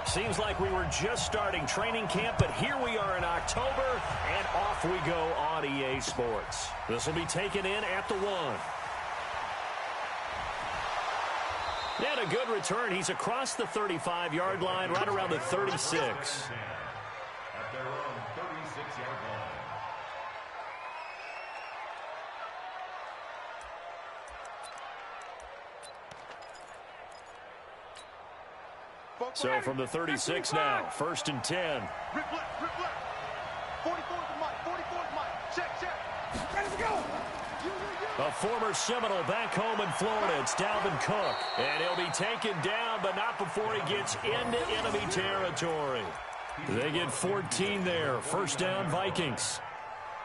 Seems like we were just starting training camp, but here we are in October, and off we go on EA Sports. This will be taken in at the 1. And a good return. He's across the 35-yard line, right around the 36. At their own 36-yard line. So from the 36 now, 1st and 10. Rip left, rip left. 44's Mike, 44's Mike. Check. Ready to go. A former Seminole back home in Florida. It's Dalvin Cook. And he'll be taken down, but not before he gets into enemy territory. They get 14 there. 1st down, Vikings.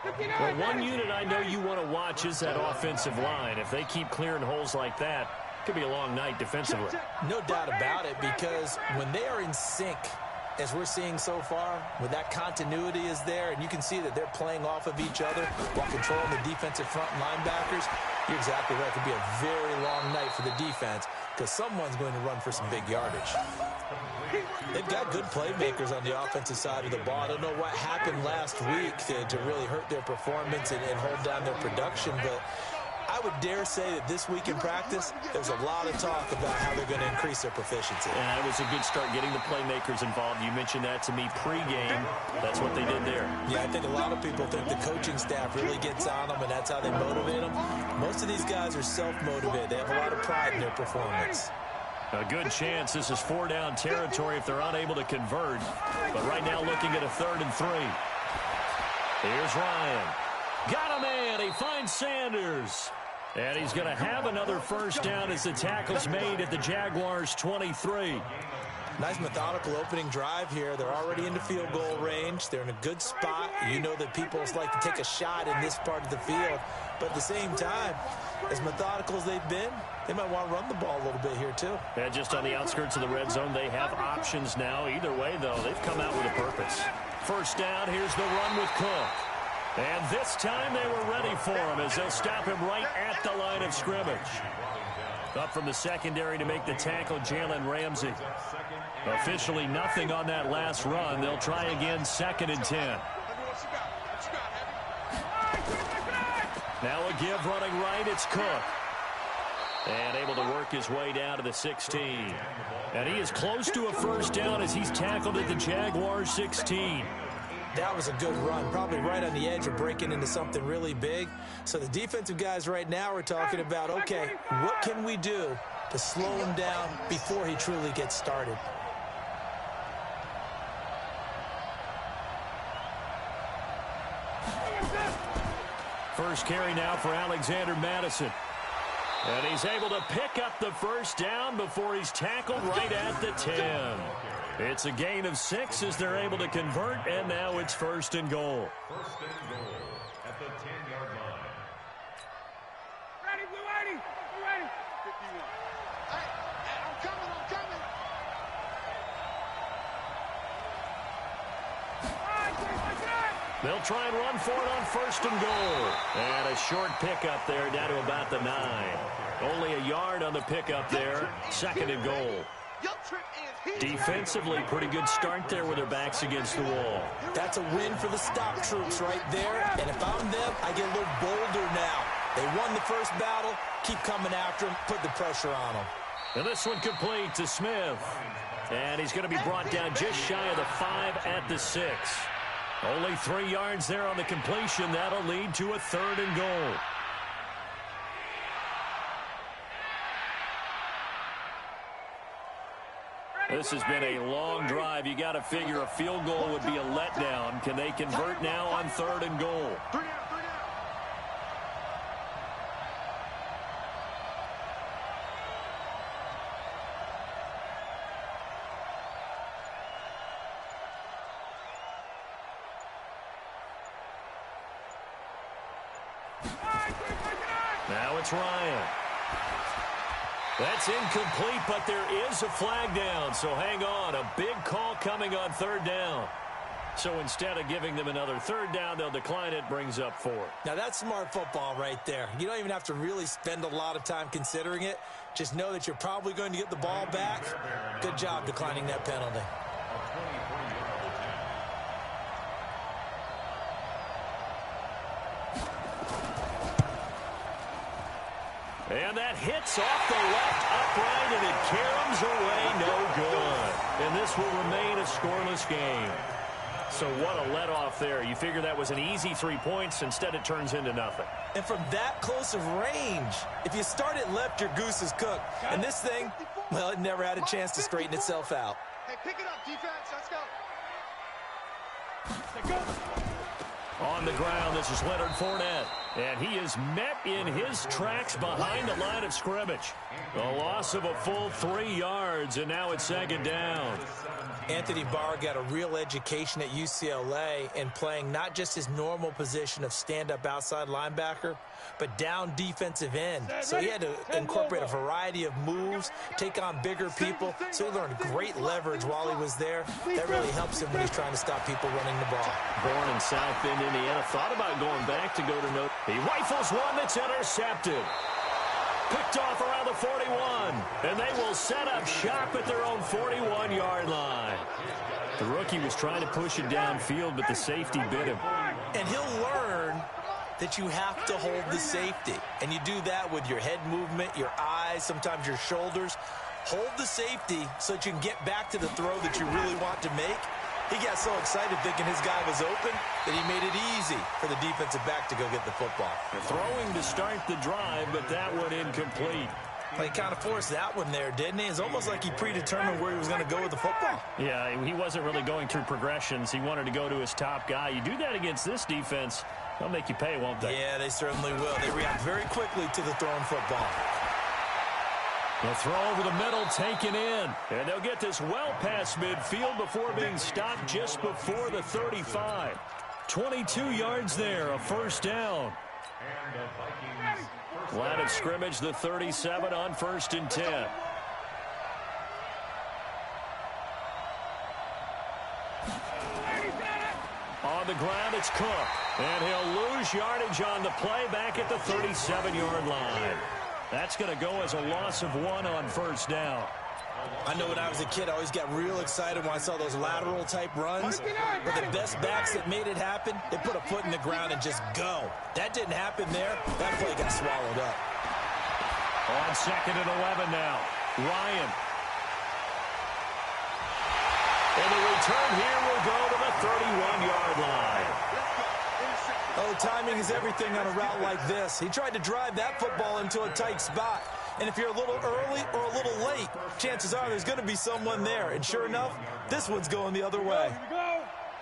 Well, one unit I know you want to watch is that offensive line. If they keep clearing holes like that, it could be a long night defensively. No doubt about it, because when they are in sync, as we're seeing so far, when that continuity is there, and you can see that they're playing off of each other while controlling the defensive front linebackers, you're exactly right. It could be a very long night for the defense because someone's going to run for some big yardage. They've got good playmakers on the offensive side of the ball. I don't know what happened last week to really hurt their performance and hold down their production, but I would dare say that this week in practice, there's a lot of talk about how they're going to increase their proficiency. And it was a good start getting the playmakers involved. You mentioned that to me pregame. That's what they did there. Yeah, I think a lot of people think the coaching staff really gets on them, and that's how they motivate them. Most of these guys are self-motivated. They have a lot of pride in their performance. A good chance this is 4-down territory if they're unable to convert. But right now looking at a 3rd and 3. Here's Ryan. Got a man. He finds Sanders. And he's going to have another 1st down as the tackle's made at the Jaguars' 23. Nice methodical opening drive here. They're already into field goal range. They're in a good spot. You know that people like to take a shot in this part of the field. But at the same time, as methodical as they've been, they might want to run the ball a little bit here too. And just on the outskirts of the red zone, they have options now. Either way, though, they've come out with a purpose. 1st down, here's the run with Cook. And this time they were ready for him as they'll stop him right at the line of scrimmage. Up from the secondary to make the tackle, Jalen Ramsey. Officially nothing on that last run. They'll try again, 2nd and 10. Now a give running right, it's Cook. And able to work his way down to the 16. And he is close to a 1st down as he's tackled at the Jaguars' 16. That was a good run, probably right on the edge of breaking into something really big. So the defensive guys right now are talking about, okay, what can we do to slow him down before he truly gets started? First carry now for Alexander Madison. And he's able to pick up the 1st down before he's tackled right at the 10. It's a gain of 6 as they're able to convert, and now it's 1st and goal. 1st and goal at the 10-yard line. Ready, we're ready. 51. Hey, I'm coming. They'll try and run for it on 1st and goal. And a short pickup there down to about the 9. Only a yard on the pickup there. 2nd and goal. Defensively, pretty good start there with their backs against the wall. That's a win for the stop troops right there. And if I'm them, I get a little bolder now. They won the first battle. Keep coming after them. Put the pressure on them. And this one complete to Smith. And he's going to be brought down just shy of the 5 at the 6. Only 3 yards there on the completion. That'll lead to a 3rd and goal. This has been a long drive. You got to figure a field goal would be a letdown. Can they convert now on 3rd and goal? Now it's Ryan. That's incomplete, but there is a flag down, so hang on. A big call coming on 3rd down. So instead of giving them another 3rd down, they'll decline it, brings up 4. Now that's smart football right there. You don't even have to really spend a lot of time considering it. Just know that you're probably going to get the ball back. Good job declining that penalty. And that hits off the left upright, and it caroms away, no good. And this will remain a scoreless game. So what a let-off there. You figure that was an easy 3 points. Instead, it turns into nothing. And from that close of range, if you start it left, your goose is cooked. And this thing, well, it never had a chance to straighten itself out. Hey, pick it up, defense. Let's go. On the ground, this is Leonard Fournette. And he is met in his tracks behind the line of scrimmage. A loss of a full 3 yards, and now it's second down. Anthony Barr got a real education at UCLA in playing not just his normal position of stand-up outside linebacker, but down defensive end. So he had to incorporate a variety of moves, take on bigger people. So he learned great leverage while he was there. That really helps him when he's trying to stop people running the ball. Born in South Bend, Indiana, thought about going back to go to Notre. He rifles one that's intercepted. Picked off around the 41, and they will set up shop at their own 41-yard line. The rookie was trying to push it downfield, but the safety bit him. And he'll learn that you have to hold the safety. And you do that with your head movement, your eyes, sometimes your shoulders. Hold the safety so that you can get back to the throw that you really want to make. He got so excited thinking his guy was open that he made it easy for the defensive back to go get the football. Throwing to start the drive, but that one incomplete. He kind of forced that one there, didn't he? It's almost like he predetermined where he was going to go with the football. Yeah, he wasn't really going through progressions. He wanted to go to his top guy. You do that against this defense, they'll make you pay, won't they? Yeah, they certainly will. They react very quickly to the thrown football. The throw over the middle, taken in. And they'll get this well past midfield before being stopped just before the 35. 22 yards there, a first down. Line of scrimmage, the 37 on 1st and 10. On the ground, it's Cook. And he'll lose yardage on the play back at the 37-yard line. That's going to go as a loss of 1 on 1st down. I know when I was a kid, I always got real excited when I saw those lateral-type runs. But the best backs that made it happen, they put a foot in the ground and just go. That didn't happen there. That play got swallowed up. On 2nd and 11 now. Ryan. And the return here will go to the 31-yard line. Oh, timing is everything on a route like this. He tried to drive that football into a tight spot. And if you're a little early or a little late, chances are there's going to be someone there. And sure enough, this one's going the other way.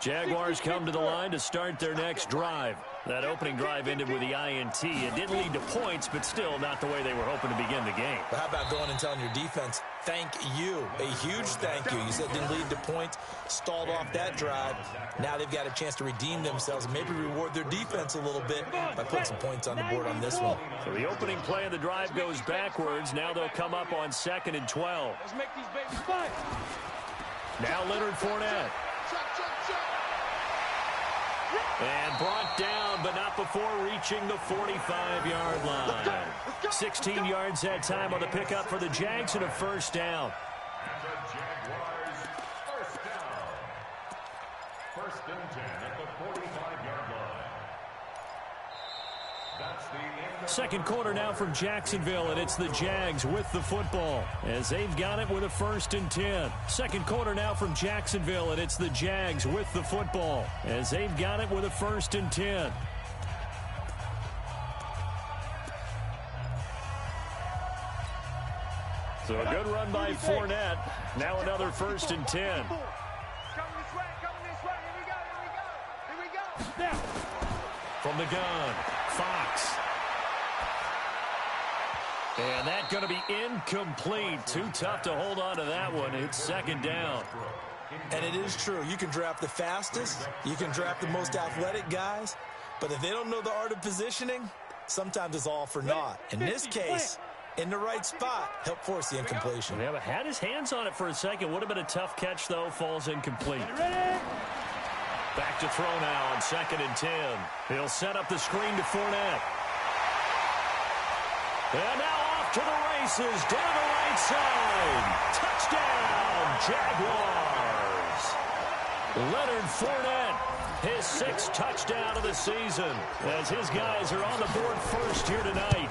Jaguars come to the line to start their next drive. That opening drive ended with the INT. It didn't lead to points, but still not the way they were hoping to begin the game. But how about going and telling your defense, thank you, a huge thank you. You said it didn't lead to points, stalled off that drive. Now they've got a chance to redeem themselves and maybe reward their defense a little bit by putting some points on the board on this one. So the opening play of the drive goes backwards. Now they'll come up on 2nd and 12. Let's make these babies fight. Now Leonard Fournette. And brought down, but not before reaching the 45-yard line. 16 yards that time on the pickup for the Jags and a first down. The Jaguars, first down. 1st and 10 at the 45-yard line. That's the end of Second quarter now from Jacksonville, and it's the Jags with the football as they've got it with a 1st and 10. Second quarter now from Jacksonville, and it's the Jags with the football as they've got it with a 1st and 10. So a good run by Fournette. Now another 1st and 10. Coming this way, here we go. Now. From the gun, Fox. And that's going to be incomplete. Too tough to hold on to that one. It's 2nd down. And it is true. You can draft the fastest. You can draft the most athletic guys. But if they don't know the art of positioning, sometimes it's all for naught. In this case, in the right spot, help force the incompletion. Yeah, but had his hands on it for a second. Would have been a tough catch, though. Falls incomplete. Back to throw now on 2nd and 10. He'll set up the screen to Fournette. And now off to the races, down the right side. Touchdown, Jaguars. Leonard Fournette, his 6th touchdown of the season, as his guys are on the board first here tonight.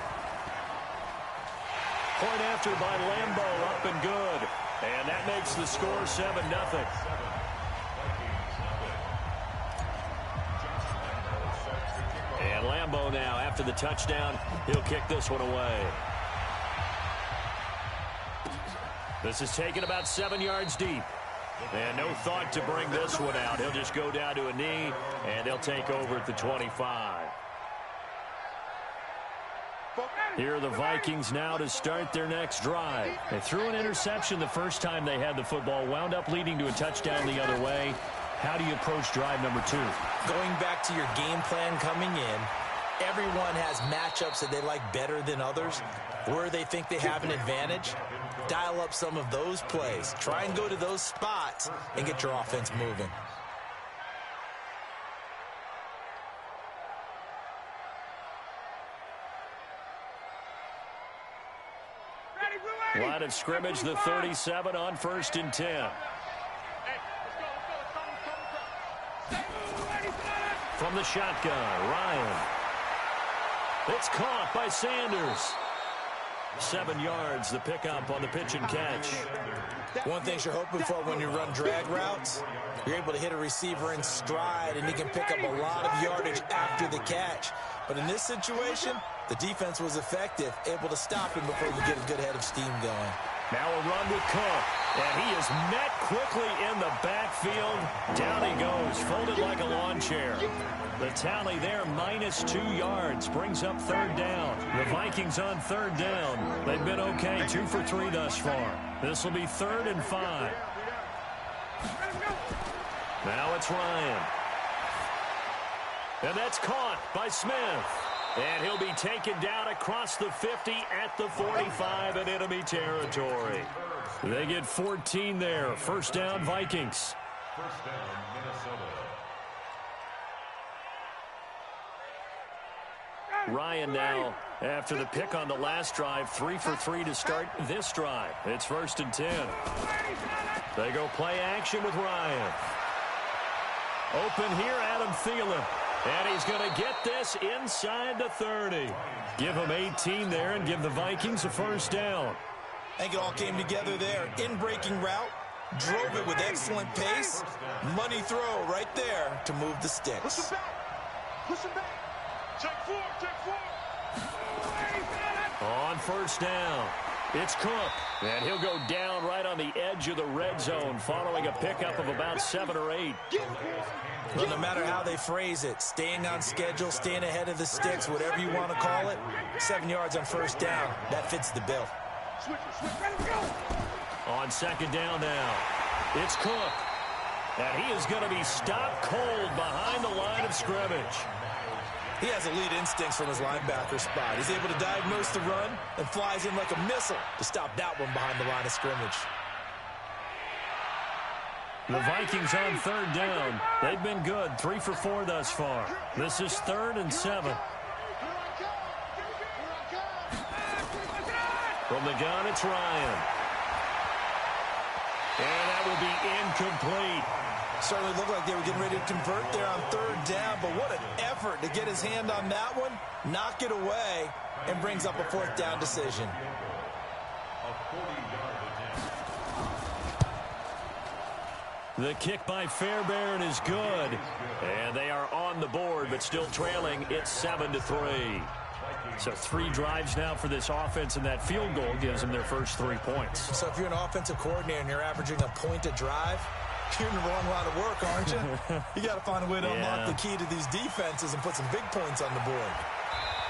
after by Lambeau, up and good. And that makes the score 7-0. And Lambeau now, after the touchdown, he'll kick this one away. This is taken about 7 yards deep. And no thought to bring this one out. He'll just go down to a knee, and they'll take over at the 25. Here are the Vikings now to start their next drive. They threw an interception the first time they had the football, wound up leading to a touchdown the other way. How do you approach drive number 2? Going back to your game plan coming in, everyone has matchups that they like better than others. Where they think they have an advantage, dial up some of those plays. Try and go to those spots and get your offense moving. Line of scrimmage, the 37 on 1st and 10. From the shotgun, Ryan. It's caught by Sanders. 7 yards, the pickup on the pitch and catch. One thing you're hoping for when you run drag routes, you're able to hit a receiver in stride, and he can pick up a lot of yardage after the catch. But in this situation, the defense was effective, able to stop him before you get a good head of steam going. Now a run with Cook, and he is met quickly in the backfield. Down he goes, folded like a lawn chair. The tally there, -2 yards, brings up 3rd down. The Vikings on 3rd down. They've been okay, 2 for 3 thus far. This will be 3rd and 5. Now it's Ryan. And that's caught by Smith. And he'll be taken down across the 50 at the 45 in enemy territory. They get 14 there. 1st down, Vikings. 1st down, Minnesota. Ryan now, after the pick on the last drive, 3 for 3 to start this drive. It's 1st and 10. They go play action with Ryan. Open here, Adam Thielen. And he's going to get this inside the 30. Give him 18 there and give the Vikings a 1st down. I think it all came together there. In-breaking route, drove it with excellent pace. Money throw right there to move the sticks. Push him back. Push him back. Check 4, check 4. On 1st down, it's Cook. And he'll go down right on the edge of the red zone following a pickup of about 7 or 8. Well, no matter how they phrase it, staying on schedule, staying ahead of the sticks, whatever you want to call it, 7 yards on 1st down, that fits the bill. On 2nd down now, it's Cook. And he is going to be stopped cold behind the line of scrimmage. He has elite instincts from his linebacker spot. He's able to diagnose the run and flies in like a missile to stop that one behind the line of scrimmage. The Vikings on 3rd down. They've been good, 3 for 4 thus far. This is 3rd and 7. From the gun, it's Ryan. And that will be incomplete. Certainly looked like they were getting ready to convert there on 3rd down, but what an effort to get his hand on that one, knock it away, and brings up a 4th down decision. A 40-yard attempt. The kick by Fairbairn is good. And they are on the board, but still trailing. It's 7-3. So 3 drives now for this offense, and that field goal gives them their first 3 points. So if you're an offensive coordinator and you're averaging a point a drive, you're in the wrong line of work, aren't you? You got to find a way to unlock the key to these defenses and put some big points on the board.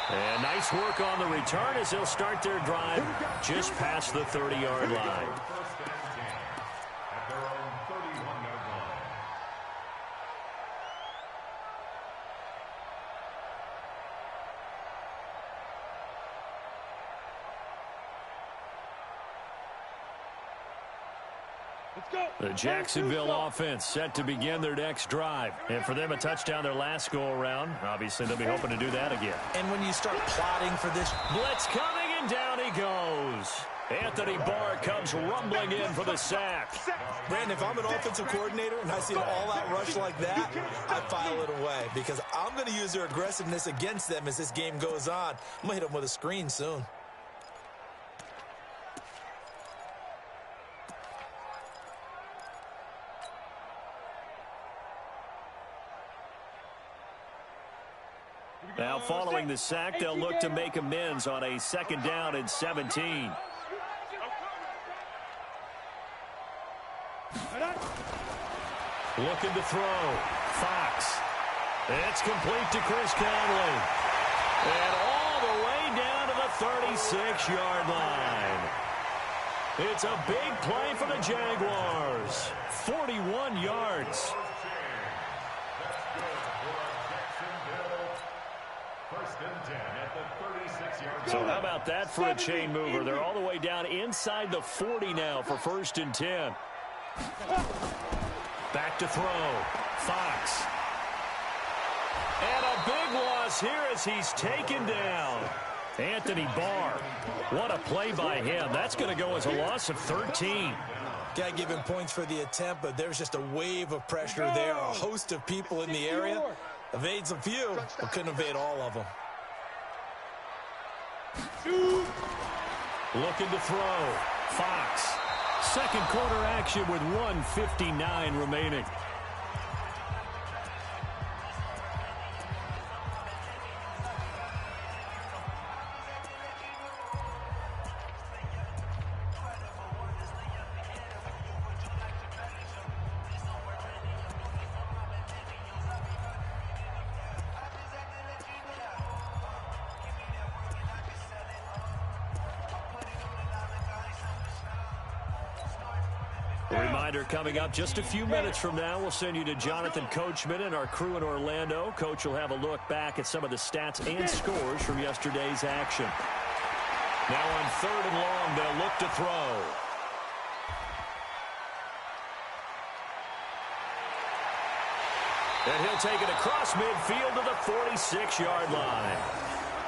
And nice work on the return as they'll start their drive just past the 30-yard line. At their own 31-yard line. The Jacksonville offense set to begin their next drive. And for them, a touchdown their last go-around. Obviously, they'll be hoping to do that again. And when you start plotting for this, blitz coming, and down he goes. Anthony Barr comes rumbling in for the sack. Brandon, if I'm an offensive coordinator and I see an all-out rush like that, I file it away because I'm going to use their aggressiveness against them as this game goes on. I'm going to hit them with a screen soon. Now following the sack, they'll look to make amends on a 2nd down and 17. Looking to throw. Fox. It's complete to Chris Conley. And all the way down to the 36-yard line. It's a big play for the Jaguars. 41 yards. So how about that for a chain mover? They're all the way down inside the 40 now for 1st and 10. Back to throw. Fox. And a big loss here as he's taken down. Anthony Barr. What a play by him. That's going to go as a loss of 13. Got to give him points for the attempt, but there's just a wave of pressure there. A host of people in the area. Evades a few, but couldn't evade all of them. Looking to throw. Fox. 2nd quarter action with 1:59 remaining. Reminder coming up just a few minutes from now. We'll send you to Jonathan Coachman and our crew in Orlando. Coach will have a look back at some of the stats and scores from yesterday's action. Now on 3rd and long, they'll look to throw. And he'll take it across midfield to the 46-yard line.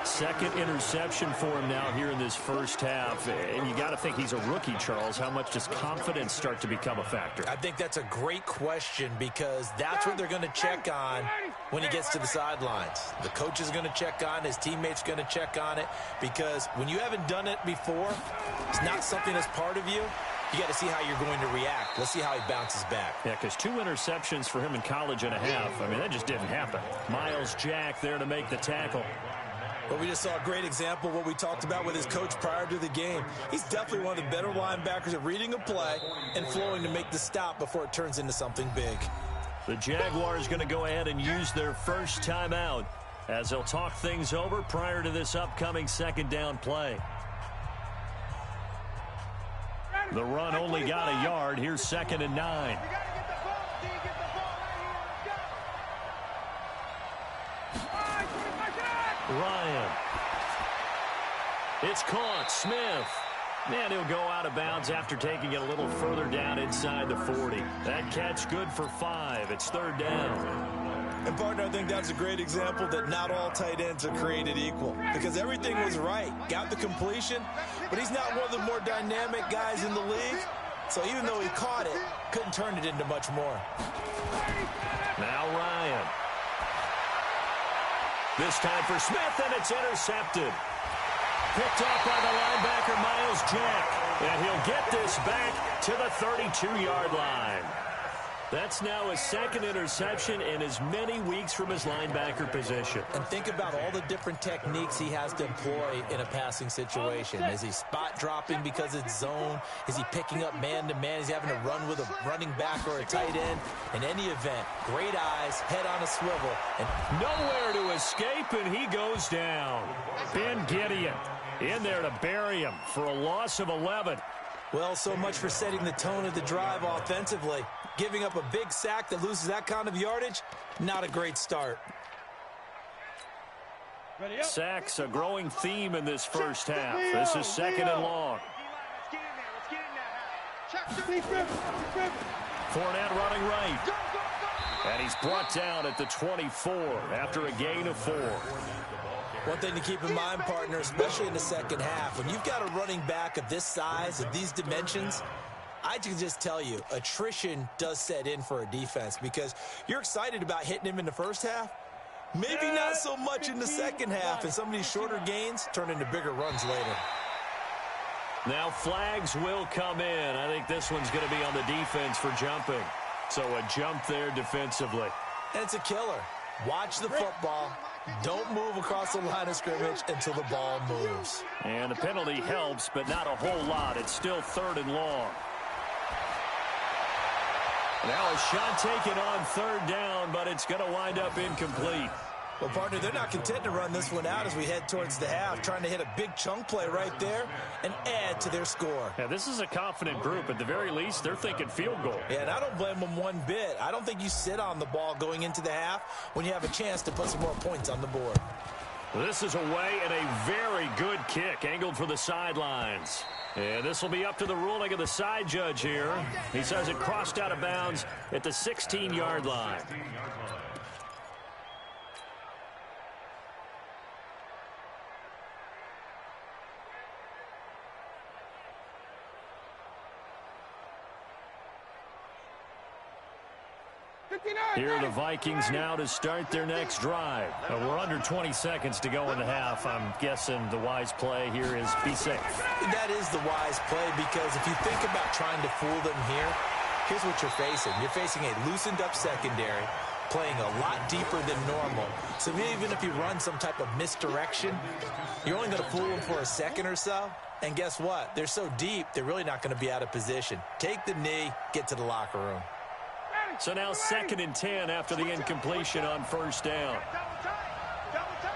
2nd interception for him now here in this first half. And you got to think he's a rookie, Charles. How much does confidence start to become a factor? I think that's a great question because that's what they're going to check on when he gets to the sidelines. The coach is going to check on, his teammates going to check on it, because when you haven't done it before, it's not something that's part of you. You got to see how you're going to react. Let's see how he bounces back. Yeah, because 2 interceptions for him in college and a half. I mean, that just didn't happen. Miles Jack there to make the tackle. But we just saw a great example of what we talked about with his coach prior to the game. He's definitely one of the better linebackers at reading a play and flowing to make the stop before it turns into something big. The Jaguars going to go ahead and use their first timeout as they'll talk things over prior to this upcoming 2nd down play. The run only got a yard. Here's 2nd and 9. Ryan. It's caught. Smith. And he'll go out of bounds after taking it a little further down inside the 40. That catch good for 5. It's 3rd down. And, partner, I think that's a great example that not all tight ends are created equal because everything was right. Got the completion, but he's not one of the more dynamic guys in the league. So even though he caught it, couldn't turn it into much more. Now Ryan. This time for Smith, and it's intercepted. Picked up by the linebacker, Miles Jack. And he'll get this back to the 32-yard line. That's now his 2nd interception in as many weeks from his linebacker position. And think about all the different techniques he has to employ in a passing situation. Is he spot dropping because it's zone? Is he picking up man-to-man? Is he having to run with a running back or a tight end? In any event, great eyes, head on a swivel. And nowhere to escape, and he goes down. Ben Gideon in there to bury him for a loss of 11. Well, so much for setting the tone of the drive offensively. Giving up a big sack that loses that kind of yardage, not a great start. Sacks, a growing theme in this first half. This is 2nd and long. Fournette running right. And he's brought down at the 24 after a gain of 4. One thing to keep in mind, partner, especially in the second half, when you've got a running back of this size, of these dimensions, I can just tell you, attrition does set in for a defense because you're excited about hitting him in the first half. Maybe not so much in the second half, and some of these shorter gains turn into bigger runs later. Now flags will come in. I think this one's going to be on the defense for jumping. So a jump there defensively. And it's a killer. Watch the football, Don't move across the line of scrimmage until the ball moves. And the penalty helps, but not a whole lot. It's still 3rd and long. Now a shot taken on 3rd down, but it's going to wind up incomplete. Well, partner, they're not content to run this one out as we head towards the half, trying to hit a big chunk play right there and add to their score. Yeah, this is a confident group. At the very least, they're thinking field goal. Yeah, and I don't blame them one bit. I don't think you sit on the ball going into the half when you have a chance to put some more points on the board. This is away and a very good kick angled for the sidelines. And this will be up to the ruling of the side judge here. He says it crossed out of bounds at the 16-yard line. Here are the Vikings now to start their next drive. We're under 20 seconds to go in the half. I'm guessing the wise play here is be safe. That is the wise play, because if you think about trying to fool them here, here's what you're facing. You're facing a loosened up secondary, playing a lot deeper than normal. So even if you run some type of misdirection, you're only going to fool them for a second or so. And guess what? They're so deep, they're really not going to be out of position. Take the knee, get to the locker room. So now 2nd and 10 after the incompletion on 1st down. Double time.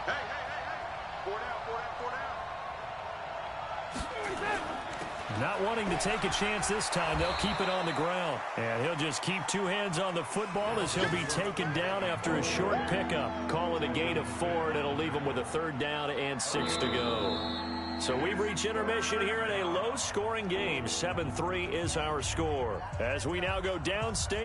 Hey. 4 down. Not wanting to take a chance this time, they'll keep it on the ground. And he'll just keep 2 hands on the football as he'll be taken down after a short pickup. Call it a gain of 4, and it'll leave him with a 3rd down and 6 to go. So we've reached intermission here in a low-scoring game. 7-3 is our score. As we now go downstate.